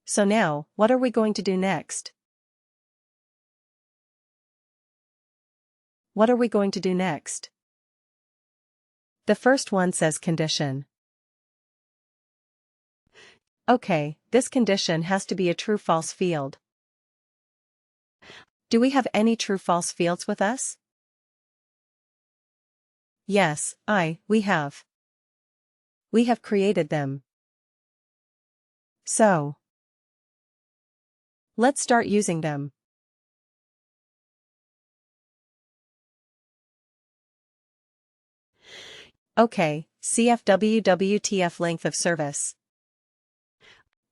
So now, what are we going to do next? What are we going to do next? The first one says condition. Okay, this condition has to be a true-false field. Do we have any true-false fields with us? Yes, we have. We have created them. So, let's start using them. Okay, CFWWTF length of service.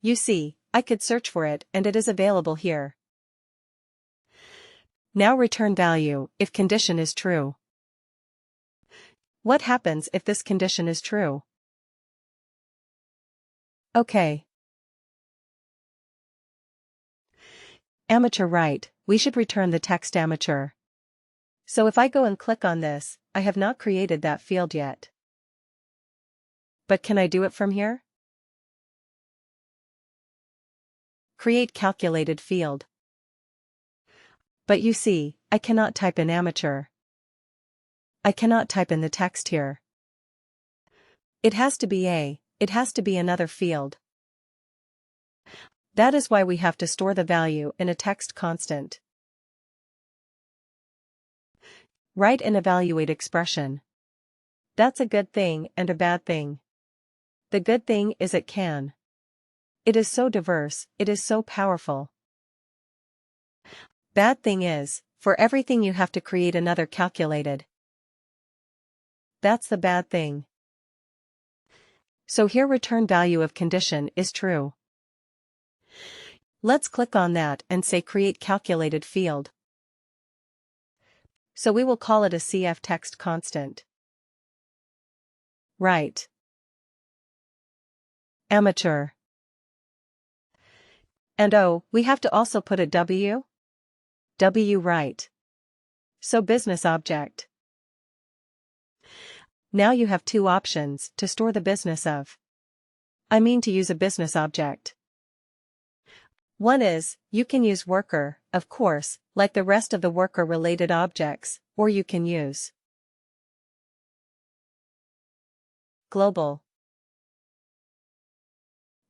You see, I could search for it and it is available here. Now return value if condition is true. What happens if this condition is true? Okay. Amateur right, we should return the text amateur. So if I go and click on this, I have not created that field yet. But can I do it from here? Create calculated field. But you see, I cannot type in amateur. I cannot type in the text here. It has to be another field. That is why we have to store the value in a text constant. Write an evaluate expression. That's a good thing and a bad thing. The good thing is it can. It is so diverse, it is so powerful. Bad thing is, for everything you have to create another calculated. That's the bad thing. So here return value of condition is true. Let's click on that and say create calculated field. So we will call it a CF text constant. Right. Amateur. And we have to also put a W? W right. So business object. Now you have two options to store the business of. To use a business object. One is, you can use worker, of course, like the rest of the worker-related objects, or you can use global.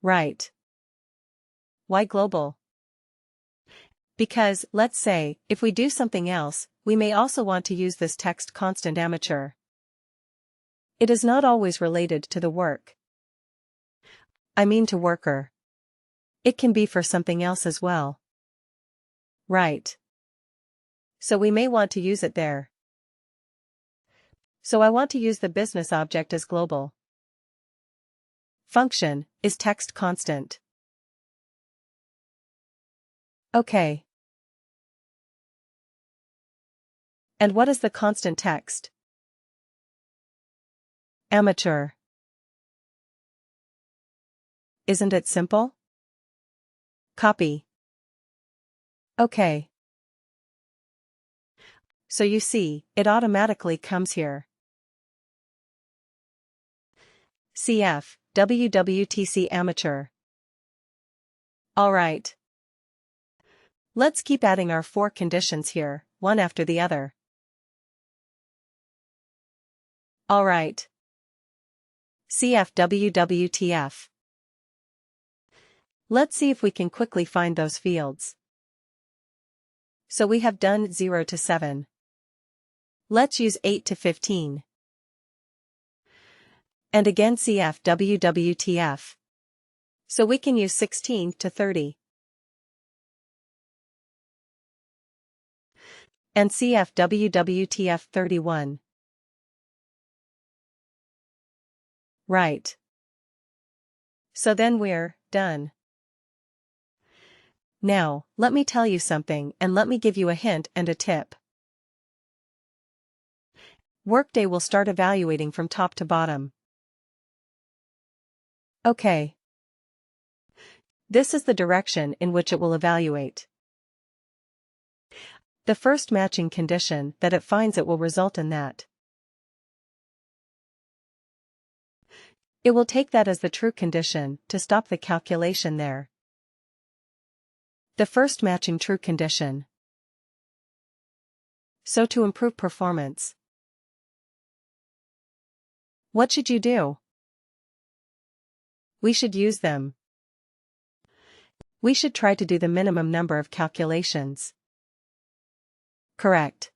Right. Why global? Because, let's say, if we do something else, we may also want to use this text constant amateur. It is not always related to the work. To worker. It can be for something else as well. Right. So we may want to use it there. So I want to use the business object as global. Function is text constant. Okay. And what is the constant text? Amateur. Isn't it simple? Copy. Okay. So you see, it automatically comes here. CF, WWTC amateur. Alright. Let's keep adding our 4 conditions here, one after the other. Alright. CF WWTF. Let's see if we can quickly find those fields. So we have done 0 to 7. Let's use 8 to 15. And again CF WWTF. So we can use 16 to 30. And CF WWTF 31. Right. So then we're done. Now, let me tell you something and let me give you a hint and a tip. WorkDay will start evaluating from top to bottom. Okay. This is the direction in which it will evaluate. The first matching condition that it finds it will result in that. It will take that as the true condition to stop the calculation there. The first matching true condition. So to improve performance, what should you do? We should use them. We should try to do the minimum number of calculations. Correct.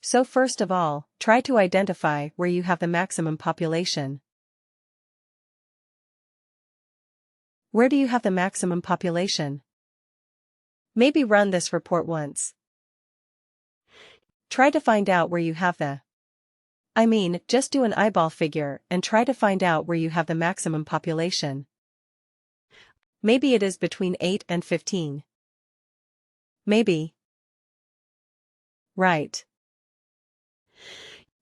So first of all, try to identify where you have the maximum population. Where do you have the maximum population? Maybe run this report once. Try to find out where you have just do an eyeball figure and try to find out where you have the maximum population. Maybe it is between 8 and 15. Maybe. Right.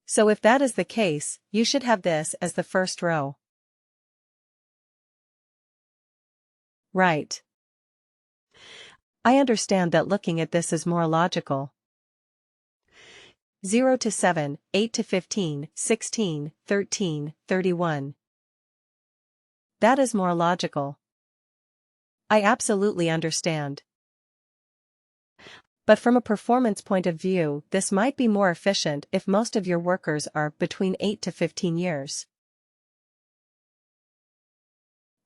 So if that is the case, you should have this as the first row. Right. I understand that looking at this is more logical. 0 to 7, 8 to 15, 16, 13, 31. That is more logical. I absolutely understand. But from a performance point of view, this might be more efficient if most of your workers are between 8 to 15 years.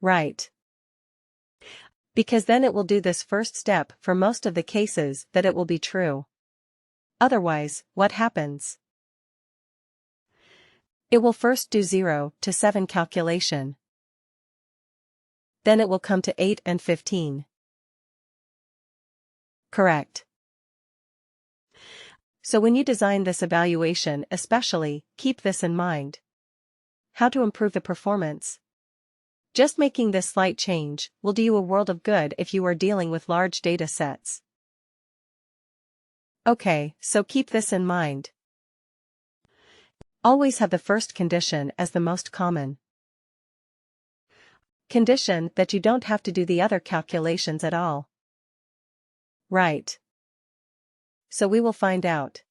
Right. Because then it will do this first step for most of the cases that it will be true. Otherwise, what happens? It will first do 0 to 7 calculation. Then it will come to 8 and 15. Correct. So when you design this evaluation especially, keep this in mind. How to improve the performance? Just making this slight change will do you a world of good if you are dealing with large data sets. Okay, so keep this in mind. Always have the first condition as the most common condition that you don't have to do the other calculations at all. Right. So we will find out.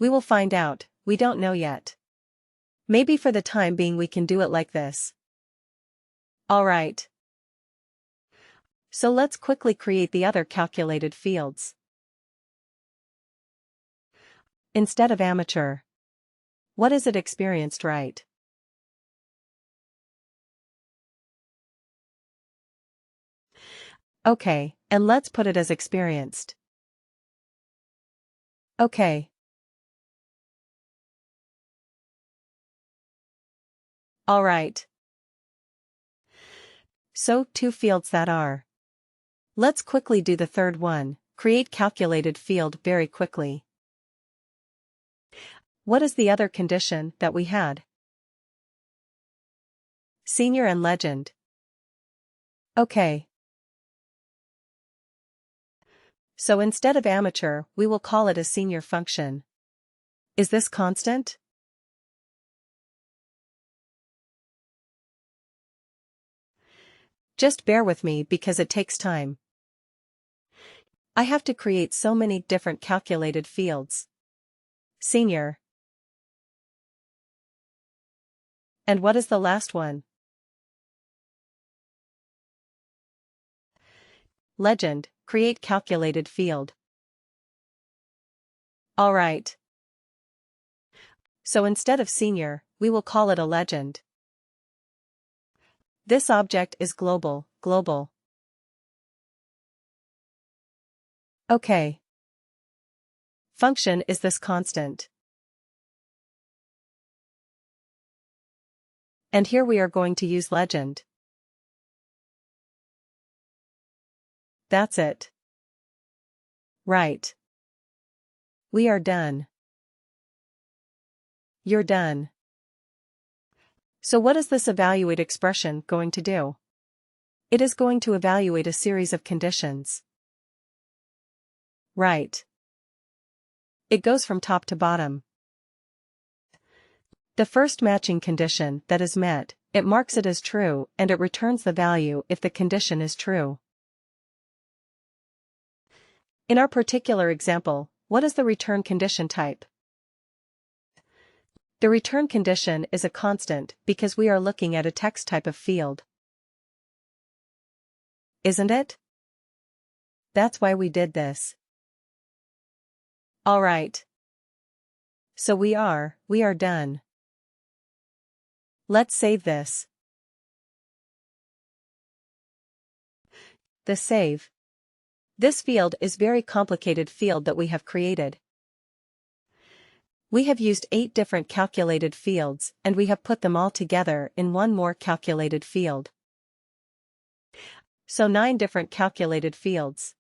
We will find out, we don't know yet. Maybe for the time being we can do it like this. Alright. So let's quickly create the other calculated fields. Instead of amateur. What is it experienced, right? Okay, and let's put it as experienced. Okay. Alright. So, 2 fields that are. Let's quickly do the third one, create calculated field very quickly. What is the other condition that we had? Senior and legend. Okay. So instead of amateur, we will call it a senior function. Is this constant? Just bear with me because it takes time. I have to create so many different calculated fields. Senior. And what is the last one? Legend, create calculated field. Alright. So instead of senior, we will call it a legend. This object is global. Okay. Function is this constant. And here we are going to use legend. That's it. Right. We are done. You're done. So what is this evaluate expression going to do? It is going to evaluate a series of conditions. Right. It goes from top to bottom. The first matching condition that is met, it marks it as true and it returns the value if the condition is true. In our particular example, what is the return condition type? The return condition is a constant because we are looking at a text type of field. Isn't it? That's why we did this. Alright. So we are done. Let's save this. The save. This field is very complicated field that we have created. We have used 8 different calculated fields and we have put them all together in one more calculated field. So 9 different calculated fields.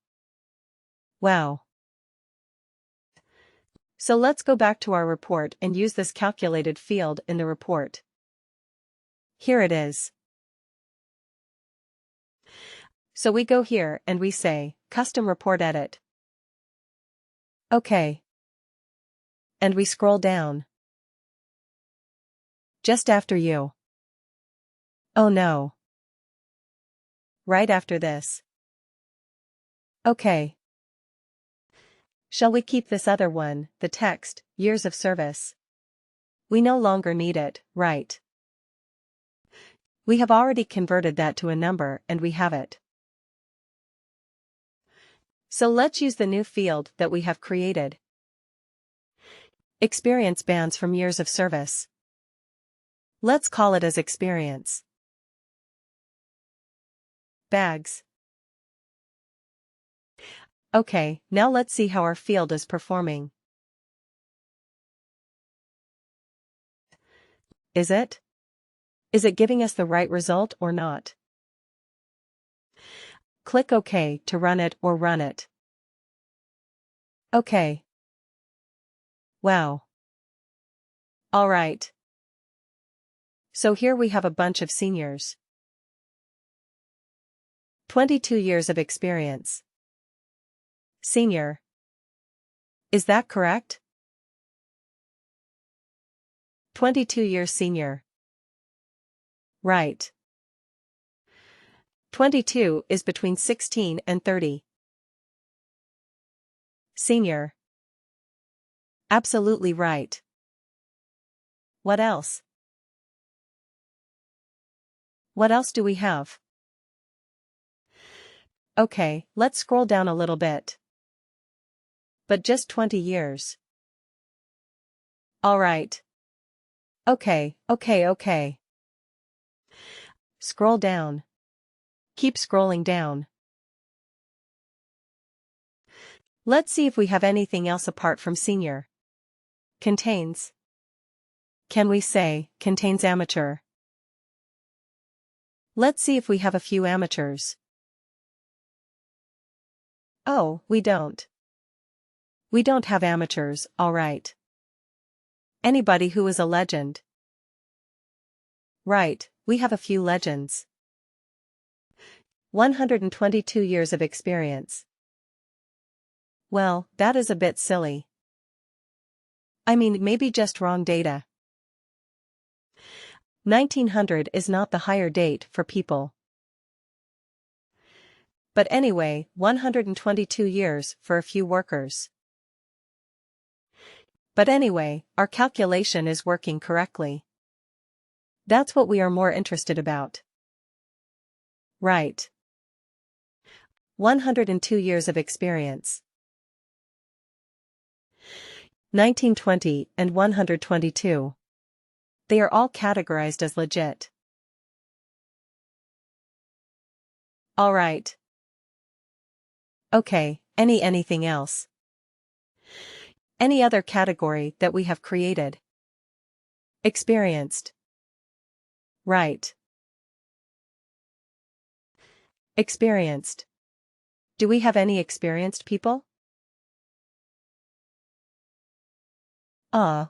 Wow. So let's go back to our report and use this calculated field in the report. Here it is. So we go here and we say, Custom Report Edit. OK. And we scroll down. Just after you. Oh no. Right after this. OK. Shall we keep this other one, the text, years of service? We no longer need it, right? We have already converted that to a number and we have it. So let's use the new field that we have created. Experience bands from years of service. Let's call it as experience. Bags. Okay, now let's see how our field is performing. Is it? Is it giving us the right result or not? Click OK to run it or run it. OK. Wow. Alright. So here we have a bunch of seniors. 22 years of experience. Senior. Is that correct? 22 years senior. Right. 22 is between 16 and 30. Senior. Absolutely right. What else? What else do we have? Okay, let's scroll down a little bit. But just 20 years. Alright. Okay. Scroll down. Keep scrolling down. Let's see if we have anything else apart from senior. Contains. Can we say, contains amateur? Let's see if we have a few amateurs. Oh, we don't. We don't have amateurs, alright. Anybody who is a legend. Right, we have a few legends. 122 years of experience. Well, that is a bit silly. I mean, maybe just wrong data. 1900 is not the hire date for people. But anyway, 122 years for a few workers. But anyway, our calculation is working correctly. That's what we are more interested about. Right. 102 years of experience. 1920 and 122. They are all categorized as legit. Alright. Okay, anything else? Any other category that we have created? Experienced. Right. Experienced. Do we have any experienced people?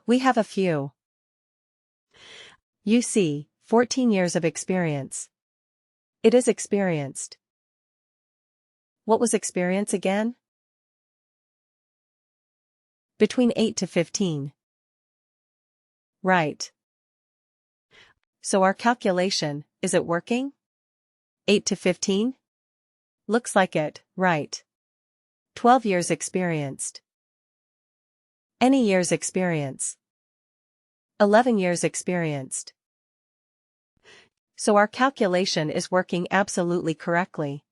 We have a few. You see, 14 years of experience. It is experienced. What was experience again? Between 8 to 15. Right. So our calculation, is it working? 8 to 15? Looks like it, right. 12 years experienced. Any years experience. 11 years experienced. So our calculation is working absolutely correctly.